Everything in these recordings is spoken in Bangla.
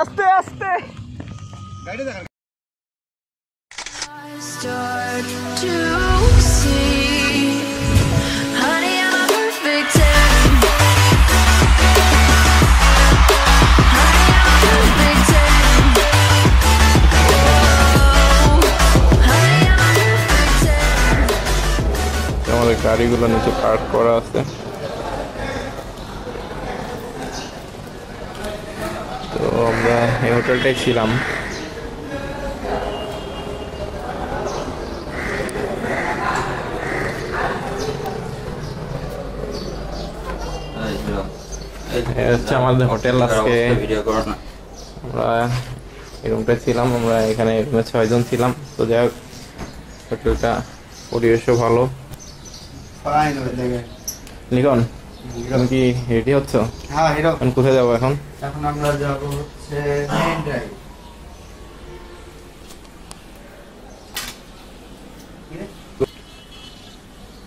আস্তে আস্তে গাড়ি দেখা start to see honey I'm a perfect 10 honey I'm a perfect 10 honey I'm a perfect 10 আমাদের গাড়িগুলো নিচে পার্ক করা আছে তো আমরা এই হোটেলটায় ছিলাম আমাদের হোটেল আজকে আমরা এই রুমটা ছিলাম আমরা এখানে রুমে 6 জন ছিলাম তো যাই হোক হোটেলটা পরিবেশও ভালো লিখন তুমি কি রেডি হচ্ছ? হ্যাঁ হিরো এখন কোথায় যাবো এখন আমরা যাবো হচ্ছে মেইন ড্রাইভ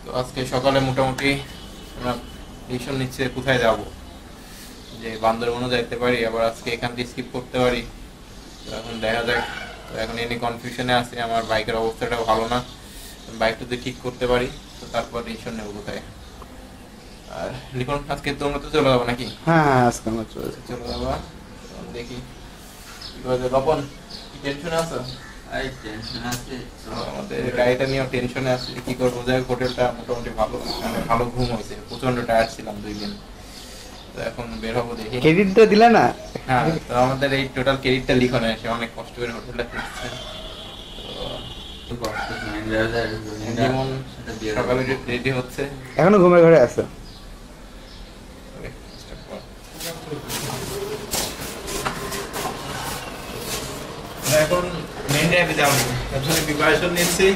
তো আজকে সকালে মোটামুটি আমরা ডিসিশন নিচ্ছে কোথায় যাব যে বান্দরবনও যাইতে পারি আবার আজকে এখান থেকে স্কিপ করতে পারি তো এখন দেখা যাক তো এখন এনে কনফিউশনে আছে আমার বাইকের অবস্থাটাও ভালো না বাইকটা যদি ঠিক করতে পারি তো তারপর ডিসিশন নেব কোথায় আর লিখন আজকে তোমরা তো চলে যাবো নাকি হ্যাঁ আজকে আমরা চলে যাবো দেখি কি করে বাপন টেনশনে আছো টেনশন আছে আমাদের গাড়িটা নিয়ে টেনশনে আছে কি করবো যাই হোটেলটা মোটামুটি ভালো মানে ভালো ঘুম হয়েছে প্রচন্ড টায়ার্ড ছিলাম 2 দিন তো এখন বের হবো দেখি ক্রেডিট তো দিলে না হ্যাঁ তো আমাদের এই টোটাল ক্রেডিটটা লিখনে আছে অনেক কষ্ট করে হোটেলটা খুঁজছে যেমন সকালে রেডি হচ্ছে এখনো ঘুমের ঘরে আছে এখন মেইন ড্রাইভে যাবো আসলে প্রিপারেশন নিচ্ছি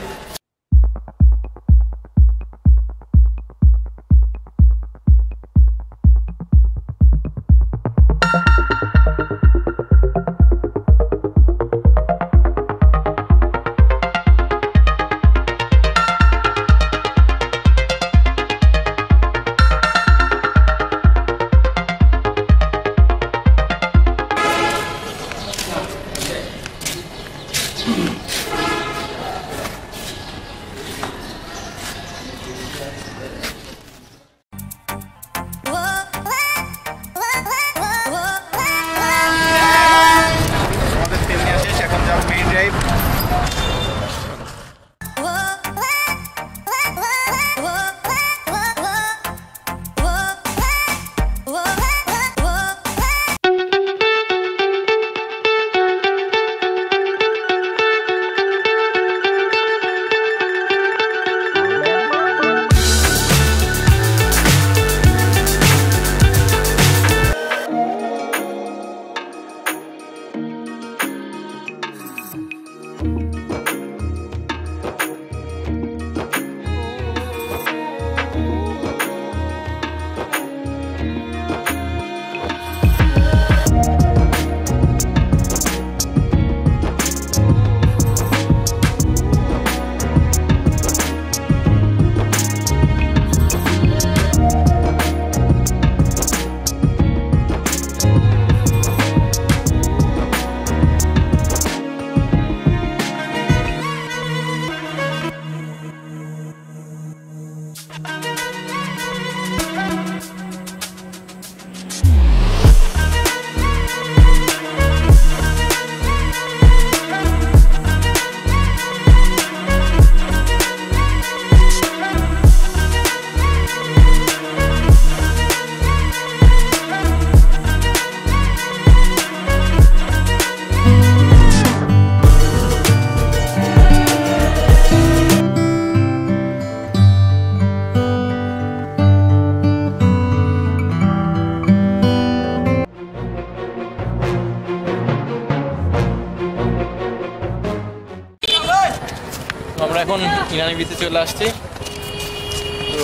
আমরা এখন ইরানি বিচে চলে আসছি তো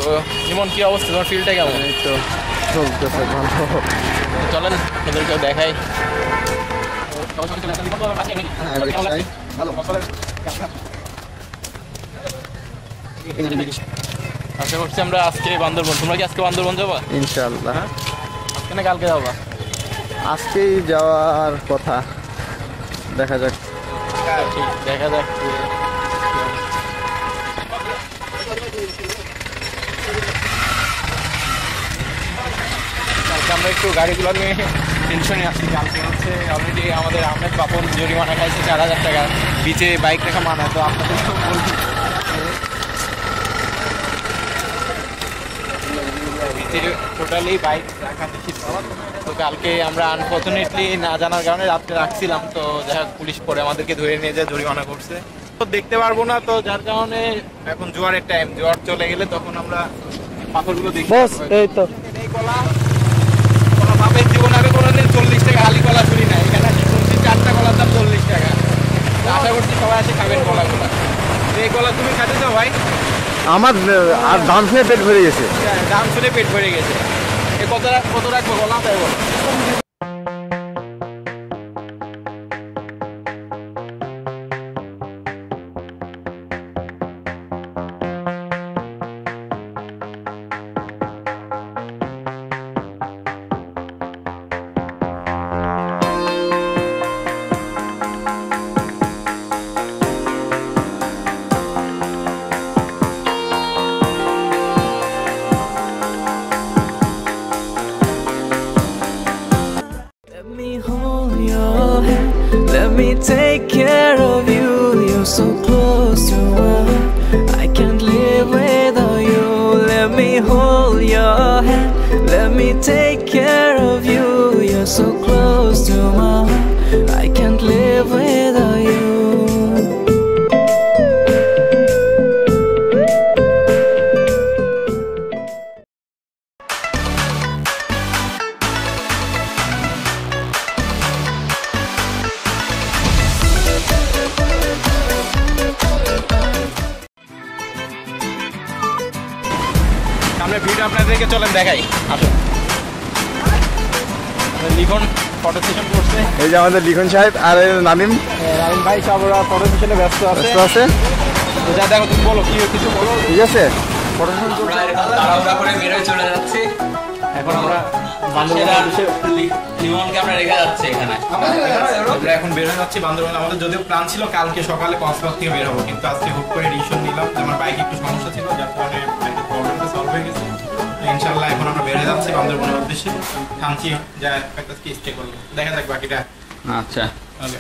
যেমন কি অবস্থা তোমার ফিল্ডটা কেমন এই তো চলতেছে ভালো চলেন আপনাদেরকেও দেখাই আশা করছি আমরা আজকে বান্দরবন তোমরা কি আজকে বান্দরবন যাবা ইনশাআল্লাহ আজকে না কালকে যাবা আজকেই যাওয়ার কথা, দেখা যাক। ঠিক দেখা যাক। আমরা একটু গাড়িগুলো নিয়ে টেনশনে আসছি। কালকে হচ্ছে অলরেডি আমাদের আহমেদ পাপন জরিমানা খাইছে 4000 টাকা, বিচে বাইক রেখা মানা। তো আপনাদের বিচে টোটালি বাইক রাখা নিষিদ্ধ। তো কালকে আমরা আনফর্চুনেটলি না জানার কারণে রাত্রে রাখছিলাম। তো যাই হোক পুলিশ পরে আমাদেরকে ধরে নিয়ে যায়, জরিমানা করছে। তো দেখতে পারবো না, তো যার কারণে এখন জোয়ারের টাইম, জোয়ার চলে গেলে তখন আমরা পাথরগুলো দেখি। এই তো এই কলা বাপের জীবন আগে কোনোদিন 40 টাকা হালি কলা ছুরি না। এখানে শুনছি 4টা কলার দাম 40 টাকা। আশা করছি সবাই আসে খাবেন কলাগুলো। এই কলা তুমি খাতে চাও ভাই? আমার আর দাম শুনে পেট ভরে গেছে। দাম শুনে পেট ভরে গেছে। এ কত রাখবো কলা তাই বলো? Let me hold your hand, let me take care of you. You're so close to my heart, I can't live without you. Let me hold your hand, let me take care of you. You're so close to my heart, I can't live without you. আমরা ভিডিও আপনাদেরকে চলেন দেখাই, আসুন। লিখন ফটো সেশন করছে। এই যে আমাদের লিখন সাহেব আর নামিম রামিন ভাই সব ওরা ফটো সেশনে ব্যস্ত আছে। তো যা দেখো, তুমি বলো, কিছু বলো। ঠিক আছে, ফটো সেশন তাড়াহুড়া করে বেরোয় চলে যাচ্ছি। এখন আমরা লিমনকে আমরা রেখে যাচ্ছি এখানে। আমরা এখন বের হয়ে যাচ্ছি বান্দরবান। আমাদের যদিও প্ল্যান ছিল কালকে সকালে কক্সবাজার থেকে বের হবো, কিন্তু আজকে হুট করে ডিসিশন নিলাম। আমার বাইকে একটু সমস্যা ছিল, যার কারণে বাইকের প্রবলেমটা সলভ হয়ে গেছে। ইনশাল্লাহ এখন আমরা বের হয়ে যাচ্ছি বান্দরবানের উদ্দেশ্যে। থামছি, যা একটা স্টে করবো, দেখা যাক বাকিটা। আচ্ছা, ওকে,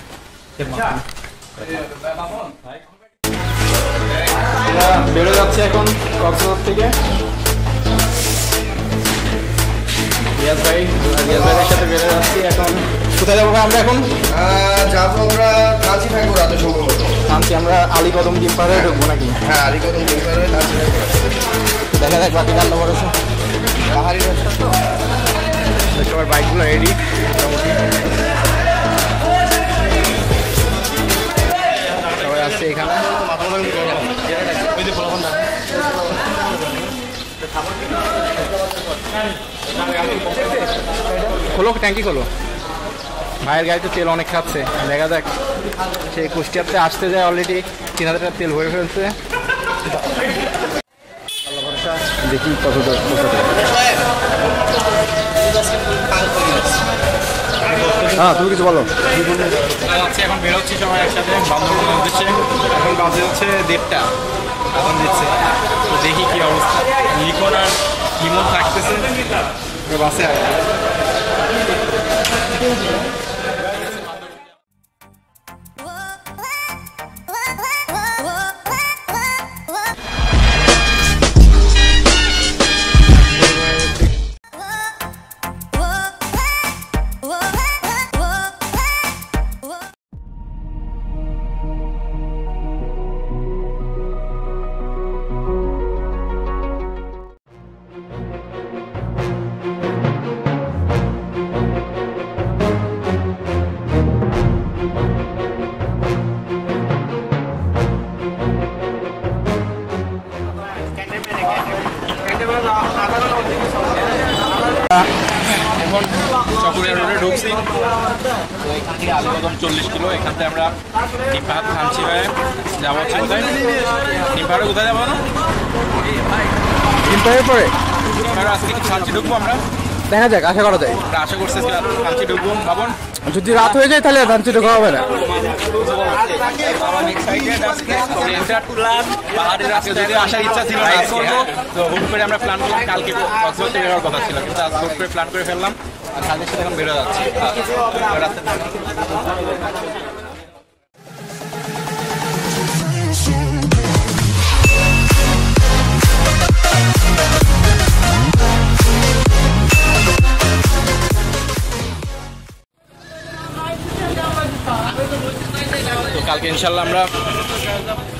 বেরো যাচ্ছে এখন কক্সবাজার থেকে। রিয়াজ ভাইয়ের সাথে বেরো যাচ্ছি এখন। কোথায় যাবো ভাই আমরা এখন? যাবো আমরা কাছে থাকবো রাতে সম্ভবত। থামছি, আমরা আলীকদম ডিপ পারে ঢুকবো নাকি? হ্যাঁ, আলিকদম ডিপারে কাছে থাকবো। দেখা যাক বাকি রান্না করেছে। পাহাড়ি রাস্তা তো। সবার বাইকগুলো রেডি মোটামুটি, সবাই আসছে এখানে। খোলো, ট্যাঙ্কি খোলো। ভাইয়ের গাড়িতে তেল অনেক খাচ্ছে, দেখা যাক। সে কুষ্টিয়াতে আসতে যায়, অলরেডি 3000 টাকা তেল ভরে ফেলছে। দেখি কত হ্যাঁ, তুমি কিছু বলো। যাচ্ছি এখন, বেরোচ্ছি সবাই একসাথে বান্দরবানের উদ্দেশ্যে। এখন বাজে হচ্ছে 1:30, এখন দিচ্ছে। তো দেখি কি অবস্থা। লিখন আর হিমন থাকতেছে বাসে। এখন চকরিয়া রোডে ঢুকছি। তো এখান থেকে আলীকদম 40 কিলো। এখান থেকে আমরা নিমপাহাড় থামছি হয়ে যাবো হচ্ছে কোথায়? নিমপাহাড়ে কোথায় যাবো না? নিমপাহাড়ের পরে নিমপাহাড়ে আজকে কি থামছি ঢুকবো আমরা। দেখা যাক, আশা করা যায়। আমরা আশা করছি কাঞ্চি ঢুকবো ভাবন। যদি রাত হয়ে যায় তাহলে ধানচি ঢোকা হবে না। যদি আসার ইচ্ছা ছিল না আজকে, তো হুট করে আমরা প্ল্যান করলাম কালকে কক্সবাজার থেকে যাওয়ার কথা ছিল, কিন্তু আজ হুট করে প্ল্যান করে ফেললাম আর কাজের সাথে এখন বেরো যাচ্ছি। তো কালকে ইনশাল্লাহ আমরা,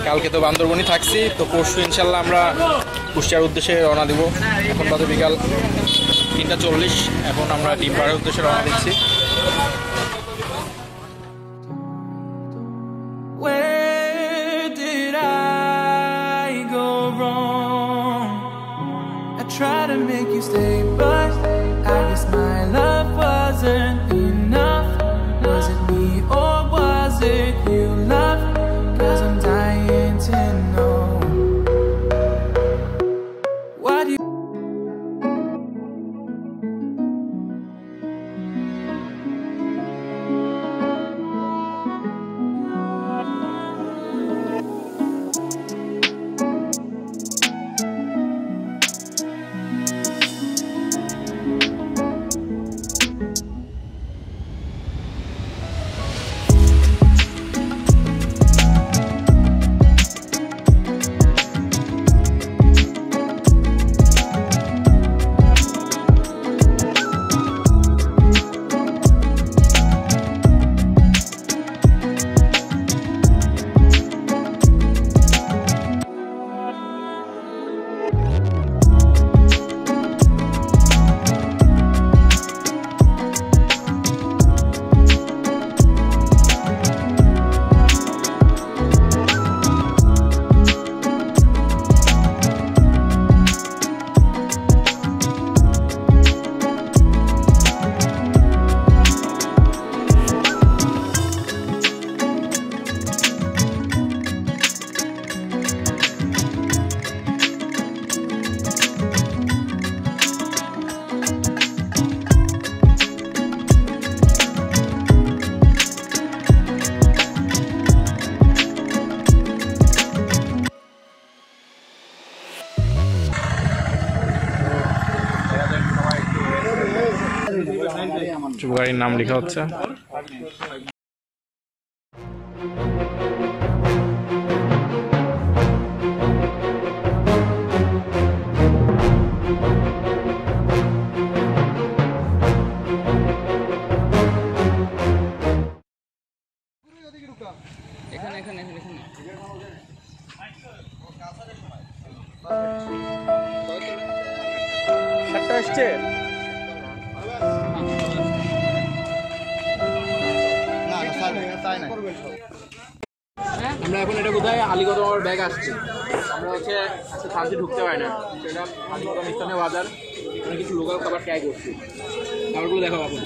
কালকে তো বান্দরবনই থাকছি, তো পরশু ইনশাল্লাহ আমরা কুষ্টিয়ার উদ্দেশ্যে রওনা দিব। এখন বাজে বিকাল 3:40, এখন আমরা ডিম পাড়ার উদ্দেশ্যে রওনা দিচ্ছি। Where did I go wrong? I tried to make you stay, but I guess my love wasn't enough. Was it me or was it you, love? 'Cause I'm dying to know. Why do you গাড়ির নাম লেখা হচ্ছে। আমরা এখন এটা কোথায় আলীগড় আমার ব্যাগ আসছে, আমরা হচ্ছে আজকে শান্তি ঢুকতে পারি না, সেটা আলীগড় স্থানীয় বাজার, এখানে কিছু লোকাল খাবার ট্রাই করছি, খাবারগুলো দেখাবো এখন।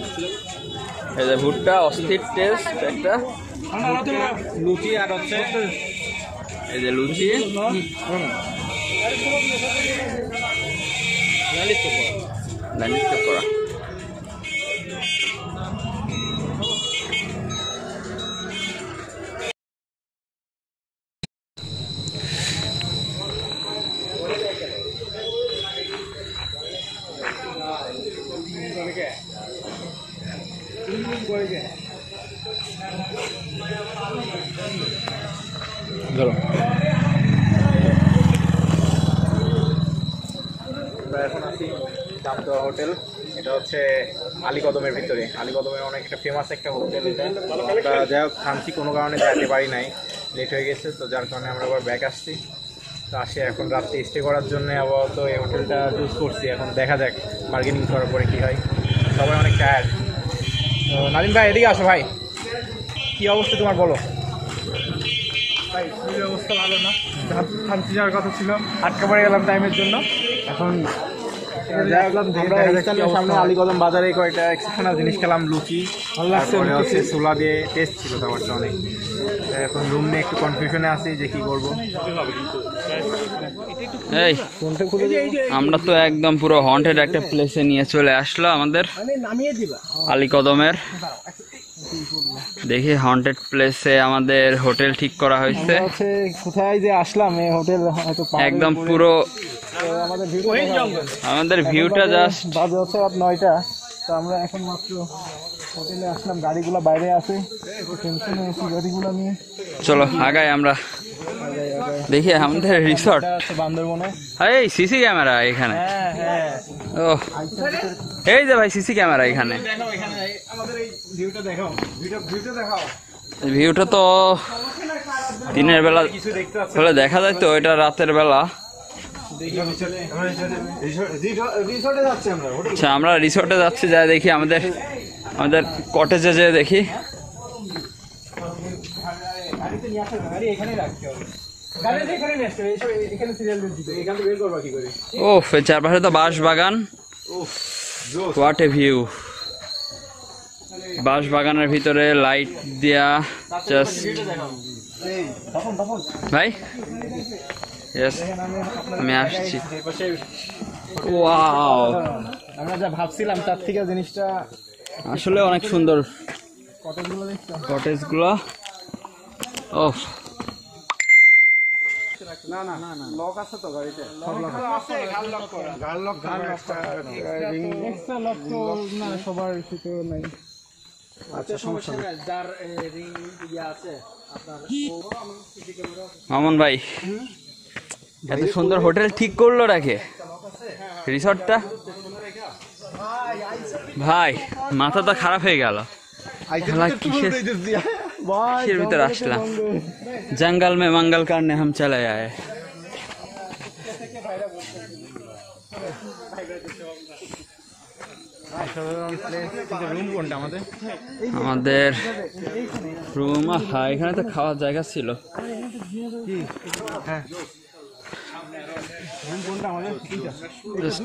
এই যে ভুট্টা অস্থির টেস্ট একটা, লুচি আর হচ্ছে এই যে লুচি লাইনিস্ট করা। ধরো আমরা এখন আছি দামদোয়া হোটেল, এটা হচ্ছে আলীকদমের ভিতরে, আলীকদমের অনেক একটা ফেমাস একটা হোটেল এটা। আমরা যাই হোক খানছি কোনো কারণে যেতে পারি নাই, লেট হয়ে গেছে, তো যার কারণে আমরা আবার ব্যাক আসছি। তো আসে এখন রাত্রে স্টে করার জন্য আপাতত এই হোটেলটা চুজ করছি, এখন দেখা যাক বার্গেনিং করার পরে কী হয়। সবাই অনেক টায়ার্ড। তো নাদিম ভাই এদিকে আসো ভাই, কী অবস্থা তোমার বলো? ভাই শরীরের অবস্থা ভালো না, শান্তি যাওয়ার কথা ছিল, আটকা পড়ে গেলাম টাইমের জন্য। এখন সামনে আলীকদম বাজারে কয়েকটা এক্সেপশনাল জিনিস খেলাম, লুচি ভালো লাগছে, হচ্ছে ছোলা দিয়ে টেস্ট ছিল খাবারটা অনেক। এখন রুম নিয়ে একটু কনফিউশনে আছি যে কি করবো। এই আমরা তো একদম পুরো হন্টেড একটা প্লেসে নিয়ে চলে আসলো আমাদের আলীকদমের। দেখি হন্টেড প্লেসে আমাদের হোটেল ঠিক করা হয়েছে। কোথায় যে আসলাম এই হোটেল, একদম পুরো আমাদের ভিউটা জাস্ট বাজে হচ্ছে রাত 9টা। তো আমরা এখন মাত্র হোটেলে আসলাম, গাড়িগুলো বাইরে আছে, টেনশনে আছি গাড়িগুলো নিয়ে। চলো আগাই আমরা। দেখি আমাদের রিসর্ট বান্দরবনে। এই সিসি ক্যামেরা এখানে। ও এই যে ভাই সিসি ক্যামেরা এখানে। ভিউটা তো দিনের বেলা হলে দেখা যায়, তো এটা রাতের বেলা। আচ্ছা আমরা রিসোর্টে যাচ্ছি, যাই দেখি আমাদের কটেজে যে দেখি। ও চারপাশে তো বাঁশ বাগান, হোয়াট এ ভিউ। বাঁশ বাগানের ভিতরে লাইট দিয়া জাস্ট ভাই। ইয়েস আমি আসছি। ওয়াও আমরা যা ভাবছিলাম তার থেকে জিনিসটা আসলে অনেক সুন্দর কটেজগুলো। ও না না না লক আছে তো গাড়িতে, সব লক আছে, গাল লক এক্সট্রা লক তো না সবার কিছু নাই। আচ্ছা সমস্যা নেই, যার রিং ইয়া আছে আপনার। মামুন ভাই এত সুন্দর হোটেল ঠিক করলো রাখে রিসর্টটা। ভাই মাথা তো খারাপ হয়ে গেল, কিসের ভিতরে আসলাম। জঙ্গল মে মঙ্গল করনে হাম চলে আয়ে। আমাদের রুম, হ্যাঁ এখানে তো খাওয়ার জায়গা ছিল।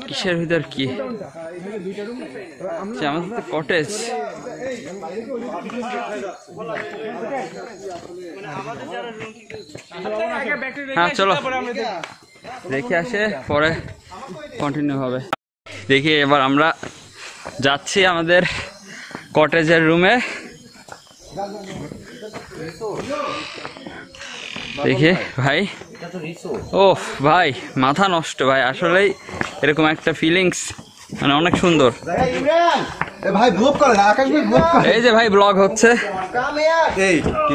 কিসের ভিতর কি আমাদের তো কটেজ। হ্যাঁ চলো দেখে আসে, পরে কন্টিনিউ হবে। দেখি এবার আমরা যাচ্ছি আমাদের কটেজের রুমে। দেখি ভাই, ও ভাই মাথা নষ্ট ভাই, আসলেই এরকম একটা ফিলিংস মানে অনেক সুন্দর। এই যে ভাই ব্লগ হচ্ছে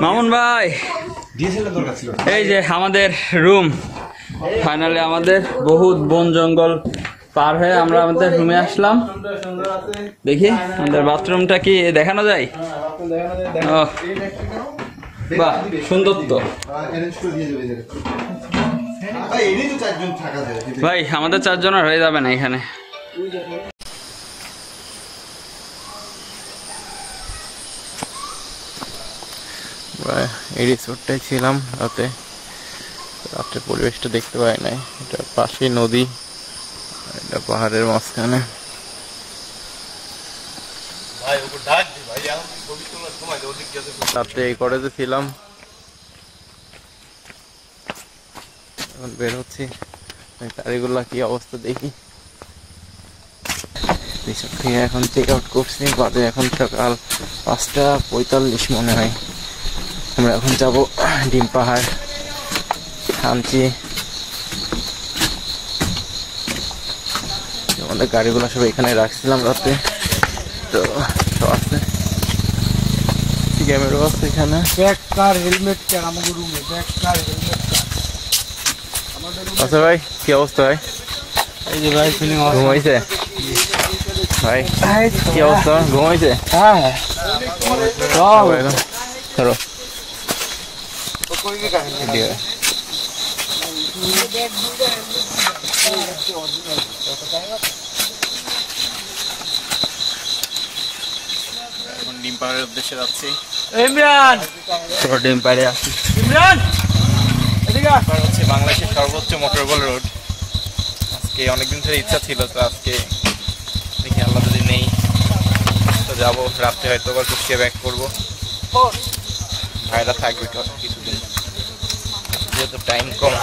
মামুন ভাই। এই যে আমাদের রুম, ফাইনালি আমাদের বহুত বন জঙ্গল পার হয়ে আমরা আমাদের রুমে আসলাম। দেখি আমাদের বাথরুমটা কি দেখানো যায়? বাহ সুন্দর তো ভাই, আমাদের 4 জনের হয়ে যাবে না এখানে। এই রিসোর্টটাই ছিলাম রাতে। রাতের পরিবেশটা দেখতে পাই নাই, এটা পাশে নদী, এটা পাহাড়ের মাঝখানে। রাতে এই কটেজে ছিলাম, এখন বের হচ্ছি। গাড়িগুলা কি অবস্থা দেখি। রিসোর্ট থেকে এখন চেক আউট করছি, বাজে এখন সকাল 5:45 মনে হয়। আমরা এখন যাব ডিম পাহাড়, শান্তি। আমাদের গাড়িগুলো সব এখানে রাখছিলাম রাতে, তো সব আছে, ক্যামেরা আছে এখানে। আচ্ছা ভাই কি অবস্থা ভাই? এই যে ভাই ফিলিং ঘুমাইছে ভাই, কি অবস্থা ঘুমাইছে? হ্যাঁ চলো এখন ডিম পাহাড়ের উদ্দেশ্যে যাচ্ছি। ইমরান ডিম পাহাড়ে আসি। ইমরান এদিকে হচ্ছে বাংলাদেশের সর্বোচ্চ মোটরবল রোড। আজকে অনেকদিন ধরে ইচ্ছা ছিল, তো আজকে দেখি আল্লাহ যদি নেই তো যাবো। রাত্রে হয়তো আবার কুষ্টিয়া ব্যাক করবো, ভাইরা থাকবে কিছুদিন যেহেতু টাইম কম।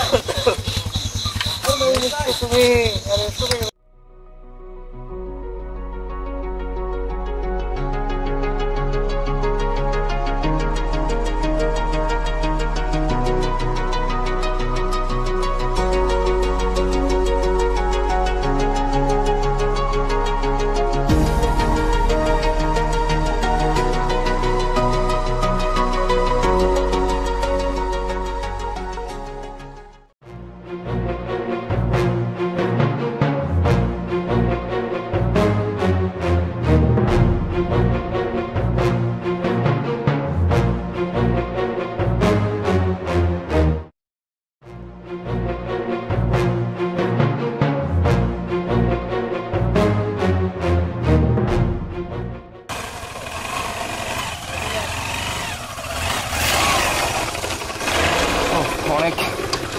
অনেক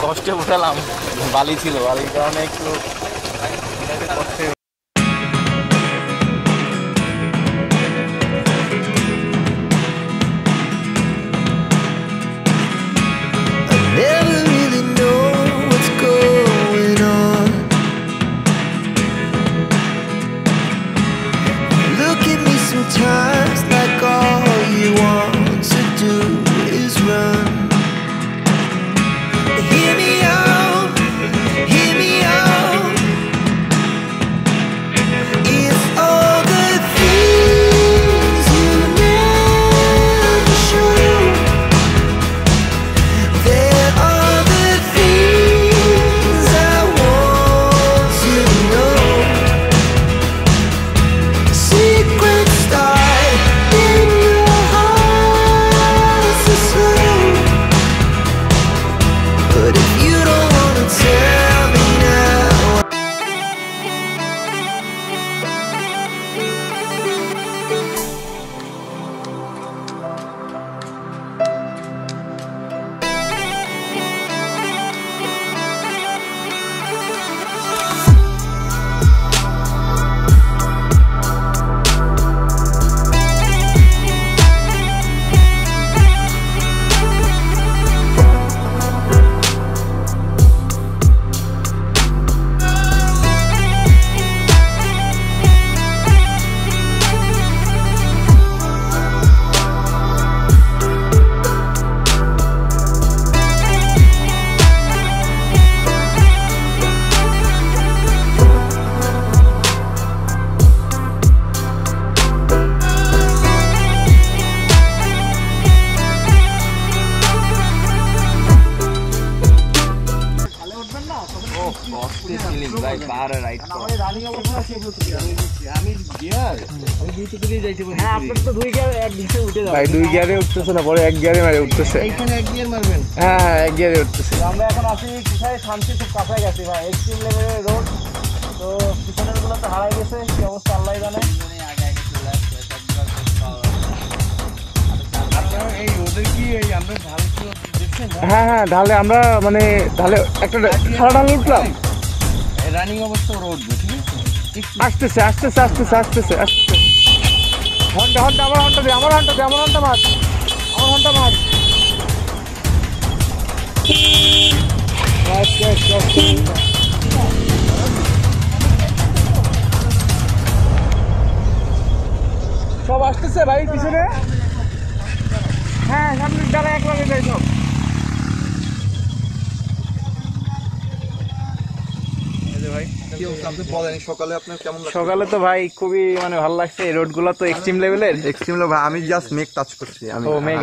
কষ্টে উঠালাম, বালি ছিল, বালির কারণে একটু কষ্টে। Never really know what's going on. Look at me sometimes like all you want to do is run. Hear me out, hear me out. If all the things you never show, there are the things I want to know. Secrets start in your heart so slow. But if you don't wanna tell me now, ভাই 2 গিয়ারে উঠতেছে না, পরে 1 গিয়ারে মারে উঠতেছে। এইখানে 1 গিয়ার মারবেন? হ্যাঁ 1 গিয়ারে উঠতেছে। আমরা এখন আছি কোথায়? শান্তি খুব কাছায় গেছি ভাই, এক্সট্রিম লেভেলের রোড। তো পিছনের গুলো তো হারাই গেছে, কি অবস্থা আল্লাহ জানে। এই রোডের কি এই আমরা ঢাল দেখছেন? হ্যাঁ হ্যাঁ, ঢালে আমরা মানে ঢালে একটা সারা ঢালে উঠলাম, রানিং অবস্থা রোড। ঠিক আছে, আসতেছে আসতেছে আসতেছে আসতেছে আসতেছে। হন্ডা হন্ডা, আমার হন্ডা দে, আমার হন্ডা দে, আমার হন্ডা মার, আমার হন্ডা মার। সব আসতেছে ভাই পিছনে। হ্যাঁ সামনের দ্বারা এক লাগে যাই সব। সকালে তো ভাই খুবই মানে ভালো লাগছে, এই রোড গুলো তো এক্সট্রিম লেভেলের। এক্সট্রিম লেভেল, আমি জাস্ট মেঘ টাচ করছি।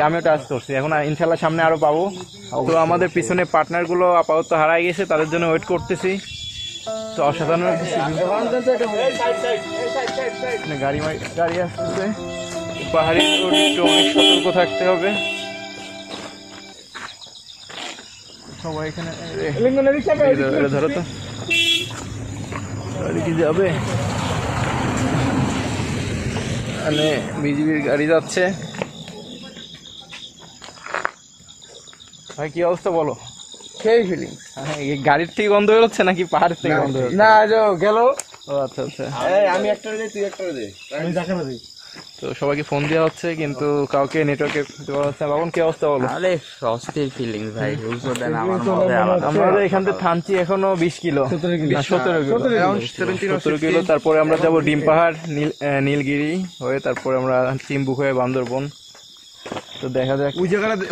আমিও টাচ করছি, এখন ইনশাল্লাহ সামনে আরো পাবো। তো আমাদের পিছনে পার্টনার গুলো আপাতত হারাই গেছে, তাদের জন্য ওয়েট করতেছি। তো অসাধারণ গাড়ি গাড়ি আসতেছে, পাহাড়ি রোড, একটু অনেক সতর্ক থাকতে হবে সবাই এখানে। ধরো তো গাড়ি কি যাবে, মানে বিজিবির গাড়ি যাচ্ছে। ভাই কি অবস্থা বলো? সেই ফিলিং। গাড়ির থেকে গন্ধ বেরোচ্ছে নাকি পাহাড় থেকে গন্ধ বেরোচ্ছে? না গেল। ও আচ্ছা আচ্ছা। আমি একটা দে, তুই একটা দে। আমি যাকে দিই। তো সবাইকে ফোন দেওয়া হচ্ছে কিন্তু কাউকে নেটওয়ার্কে পাওয়া যাচ্ছে না। বাবন কি অবস্থা বলো? আরে অস্থির ফিলিং ভাই, বুঝছো দেন আমার মধ্যে আলাদা। আমরা এখান থেকে থানচি এখনো 20 কিলো, 17 কিলো। তারপরে আমরা যাব ডিম পাহাড়, নীলগিরি হয়ে তারপরে আমরা চিম্বুক হয়ে বান্দরবন। তো দেখা যাক।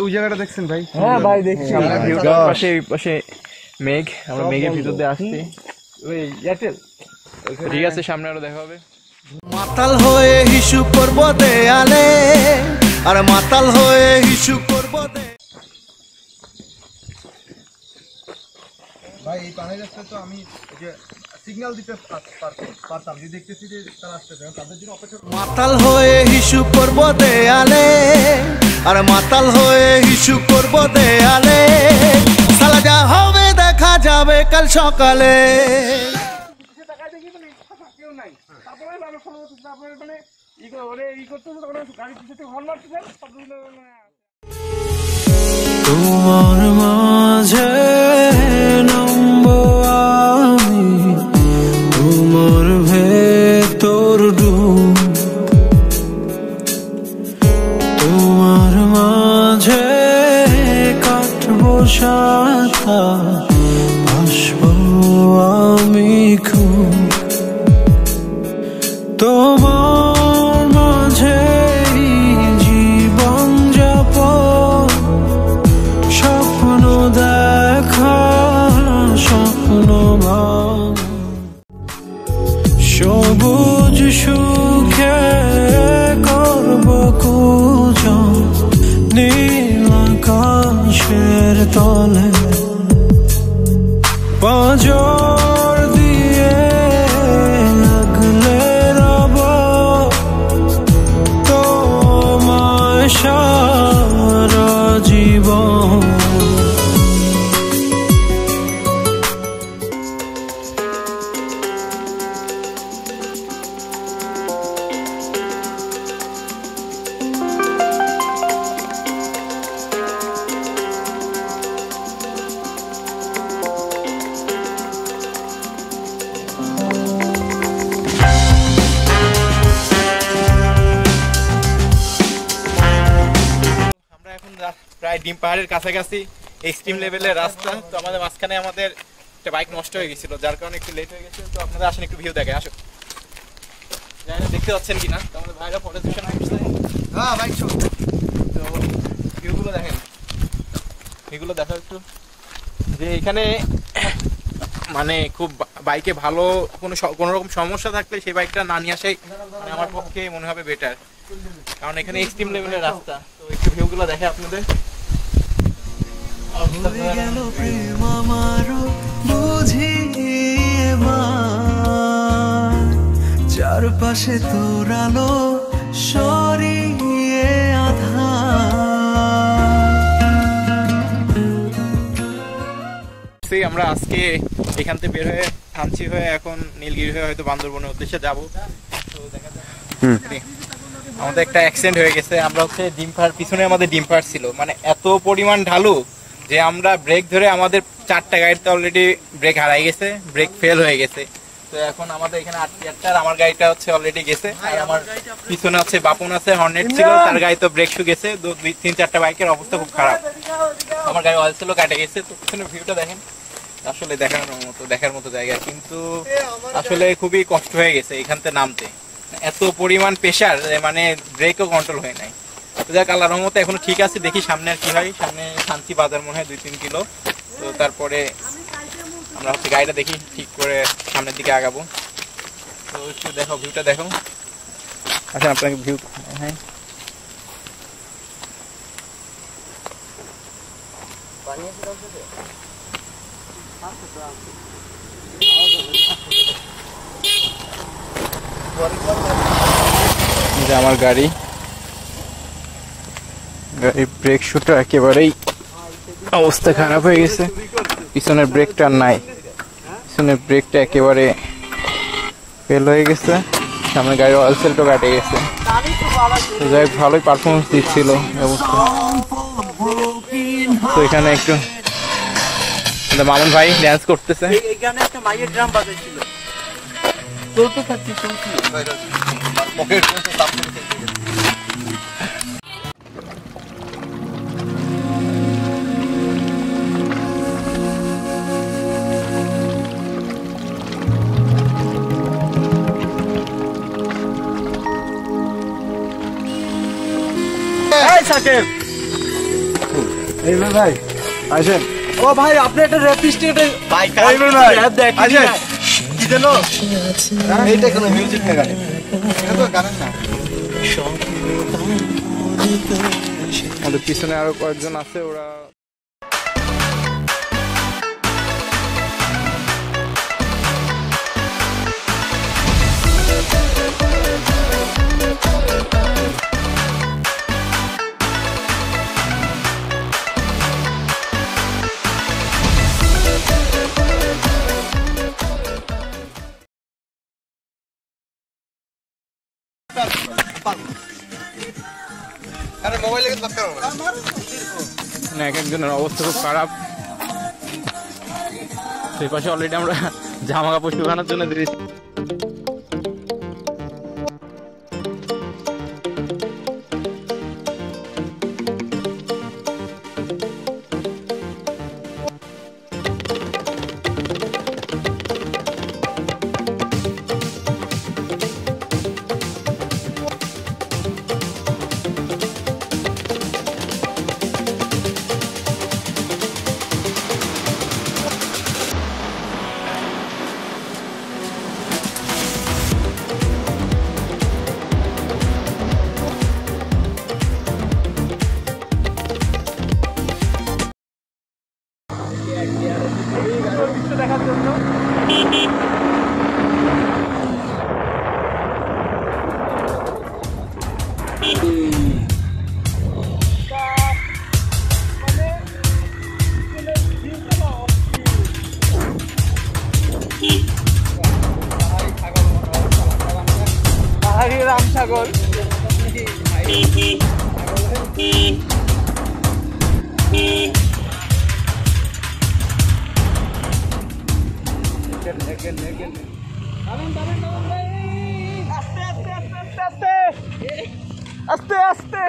ওই জায়গাটা দেখছেন ভাই? হ্যাঁ ভাই দেখছি। পাশে পাশে মেঘ, আমরা মেঘের ভিতর দিয়ে আসছি। ওই এয়ারটেল। ঠিক আছে, সামনে আরো দেখা হবে। মাতাল হয়ে হিসু করব দেয়ালে, আর মাতাল হয়ে হিসু করব ভাই এই পাহাড়ের রাস্তা তো আমি যে সিগন্যাল দিতে পারতাম, যে দেখতেছি যে তারা আসতেছে, তাদের জন্য অপেক্ষা। মাতাল হয়ে হিসু করব দেয়ালে, আর মাতাল হয়ে হিসু করব দেয়ালে, সালা যা হবে দেখা যাবে কাল সকালে। তোমার মাঝে নামবো আমি, তোমার ভেতর ডুব, তোমার মাঝে কাটবো সাথা, ভাসবো আমি খুব, তোমার মাঝে জীবন যাপন, স্বপ্ন দেখা স্বপ্ন সবুজ সুখে করব কুজন, নীল আকাশের তলে পাঁজর দিয়ে আগলে রব তোমায় সারা জীবন। প্রায় ডিম পাহাড়ের কাছাকাছি, এক্সট্রিম লেভেলের রাস্তা। তো আমাদের মাঝখানে আমাদের একটা বাইক নষ্ট হয়ে গেছিল, যার কারণে একটু লেট হয়ে গেছিল। তো আপনারা আসেন একটু ভিউ দেখে আসো, জানি না দেখতে পাচ্ছেন কিনা। তো আমাদের ভাইরা ফটো সেশন আসছে। হ্যাঁ ভাই চল। তো ভিউগুলো দেখেন, এগুলো দেখা একটু যে এখানে মানে খুব বাইকে ভালো কোনো রকম সমস্যা থাকলে সেই বাইকটা না নিয়ে আসাই মানে আমার পক্ষে মনে হবে বেটার, কারণ এখানে এক্সট্রিম লেভেলের রাস্তা। তো একটু ভিউগুলো দেখে আপনাদের। গেল প্রেম আমারও বুঝি এবার, চারপাশে তোর আলো সরিয়ে আধার। আমরা আজকে এখান থেকে বের হয়ে থানচি হয়ে এখন নীলগিরি হয়ে হয়তো বান্দরবনের উদ্দেশ্যে যাবো। তো দেখা যাক। আমাদের একটা অ্যাক্সিডেন্ট হয়ে গেছে। আমরা হচ্ছে ডিম পাহাড়, পিছনে আমাদের ডিম পাহাড় ছিল, মানে এত পরিমাণ ঢালু যে আমরা ব্রেক ধরে আমাদের 4টা গাড়িতে অলরেডি ব্রেক হারাই গেছে, ব্রেক ফেল হয়ে গেছে। তো এখন আমাদের এখানে 8টা, আমার গাড়িটা হচ্ছে অলরেডি গেছে, আর আমার পিছনে হচ্ছে বাপন আছে, হর্নেট ছিল, তার গাড়ি তো ব্রেক শু গেছে। 3-4টা বাইকের অবস্থা খুব খারাপ। আমার গাড়ি অয়েল ছিল, কাটে গেছে। তো পিছনে ভিউটা দেখেন, আসলে দেখার মতো জায়গা, কিন্তু আসলে খুবই কষ্ট হয়ে গেছে এখান থেকে নামতে। এত পরিমাণ প্রেশার, মানে ব্রেকও কন্ট্রোল হয় নাই। তো যাক, আল্লাহর রহমতে এখনো ঠিক আছে। দেখি সামনে আর কি হয়। সামনে থানচি বাজার মনে হয় 2-3 কিলো। তো তারপরে আমরা হচ্ছে গাড়িটা দেখি ঠিক করে সামনের দিকে আগাবো। তো একটু দেখো, ভিউটা দেখো। আচ্ছা, আপনাকে ভিউ, হ্যাঁ আমার গাড়ি ব্রেক শুটা একেবারেই অবস্থা খারাপ হয়ে গেছে। পিছনের ব্রেকটা নাই, পিছনের ব্রেকটা একেবারে ফেল হয়ে গেছে। সামনে গাড়ির অয়েল সেলটাও কাটে গেছে। যাই হোক, ভালোই পারফরমেন্স দিচ্ছিল অবস্থা। তো এখানে একটু মামুন ভাই ড্যান্স করতেছে। এই গানে একটা মাইয়ের ড্রাম বাজাইছিল, তোর তো থাকছি শুনছি। সাকিব এই ভাই আসেন। ও ভাই আপনি একটা র্যাপিস্টের ভাই র্যাপ দেখ কি জানো এইটা কোনো মিউজিক না, গান এটা তো গান না। আমাদের পিছনে আরো কয়েকজন আছে, ওরা আরে মোবাইল লেগে দরকার মানে এক একজনের অবস্থা খুব খারাপ। সেই পাশে অলরেডি আমরা জামা কাপড় শুকানোর জন্য দিয়েছি। রাম ছাগল আস্তে আস্তে আস্তে আস্তে